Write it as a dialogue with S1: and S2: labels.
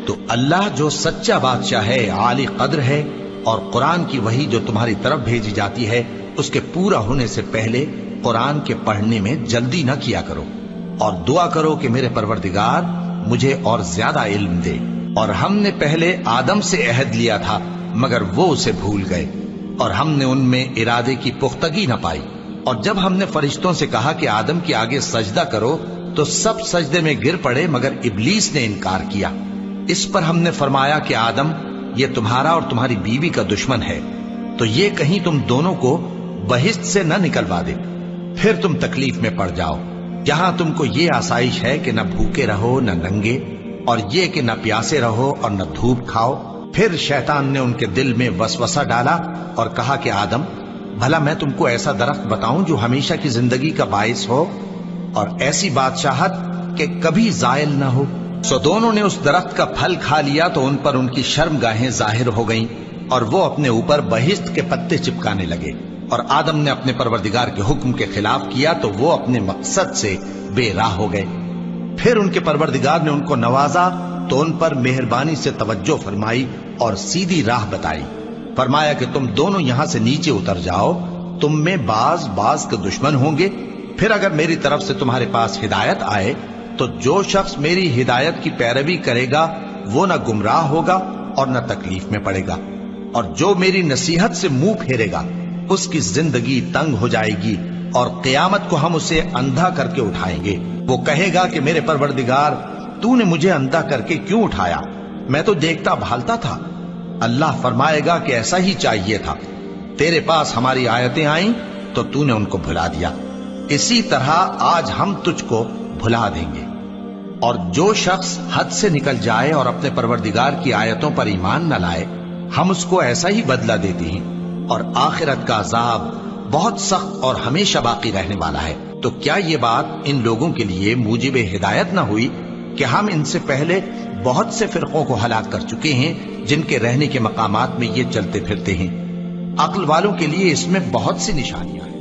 S1: تو اللہ جو سچا بادشاہ ہے، عالی قدر ہے، اور قرآن کی وحی جو تمہاری طرف بھیجی جاتی ہے اس کے پورا ہونے سے پہلے قرآن کے پڑھنے میں جلدی نہ کیا کرو، اور دعا کرو کہ میرے پروردگار مجھے اور زیادہ علم دے۔ اور ہم نے پہلے آدم سے عہد لیا تھا مگر وہ اسے بھول گئے، اور ہم نے ان میں ارادے کی پختگی نہ پائی۔ اور جب ہم نے فرشتوں سے کہا کہ آدم کے آگے سجدہ کرو تو سب سجدے میں گر پڑے مگر ابلیس نے انکار کیا۔ اس پر ہم نے فرمایا کہ آدم، یہ تمہارا اور تمہاری بیوی کا دشمن ہے، تو یہ کہیں تم دونوں کو بہشت سے نہ نکلوا دے، پھر تم تکلیف میں پڑ جاؤ۔ یہاں تم کو یہ آسائش ہے کہ نہ بھوکے رہو نہ ننگے، اور یہ کہ نہ پیاسے رہو اور نہ دھوپ کھاؤ۔ پھر شیطان نے ان کے دل میں وسوسہ ڈالا اور کہا کہ آدم، بھلا میں تم کو ایسا درخت بتاؤں جو ہمیشہ کی زندگی کا باعث ہو اور ایسی بادشاہت کہ کبھی زائل نہ ہو؟ سو دونوں نے اس درخت کا پھل کھا لیا تو ان پر ان کی شرم گاہیں ظاہر ہو گئیں، اور وہ اپنے اوپر بہشت کے پتے چپکانے لگے۔ اور آدم نے اپنے پروردگار کے حکم کے خلاف کیا تو وہ اپنے مقصد سے بے راہ ہو گئے۔ پھر ان کے پروردگار نے ان کو نوازا تو ان پر مہربانی سے توجہ فرمائی اور سیدھی راہ بتائی۔ فرمایا کہ تم دونوں یہاں سے نیچے اتر جاؤ، تم میں بعض کے دشمن ہوں گے، پھر اگر میری طرف سے تمہارے پاس ہدایت آئے تو جو شخص میری ہدایت کی پیروی کرے گا وہ نہ گمراہ ہوگا اور نہ تکلیف میں پڑے گا، اور جو میری نصیحت سے منہ پھیرے گا اس کی زندگی تنگ ہو جائے گی، اور قیامت کو ہم اسے اندھا کر کے اٹھائیں گے۔ وہ کہے گا کہ میرے پروردگار، تو نے مجھے اندھا کر کے کیوں اٹھایا؟ میں تو دیکھتا بھالتا تھا۔ اللہ فرمائے گا کہ ایسا ہی چاہیے تھا، تیرے پاس ہماری آیتیں آئیں تو تو نے ان کو بھلا دیا، اسی طرح آج ہم تجھ کو بھلا دیں گے۔ اور جو شخص حد سے نکل جائے اور اپنے پروردگار کی آیتوں پر ایمان نہ لائے، ہم اس کو ایسا ہی بدلہ دیتے ہیں، اور آخرت کا عذاب بہت سخت اور ہمیشہ باقی رہنے والا ہے۔ تو کیا یہ بات ان لوگوں کے لیے موجب ہدایت نہ ہوئی کہ ہم ان سے پہلے بہت سے فرقوں کو ہلاک کر چکے ہیں جن کے رہنے کے مقامات میں یہ چلتے پھرتے ہیں؟ عقل والوں کے لیے اس میں بہت سی نشانیاں ہیں۔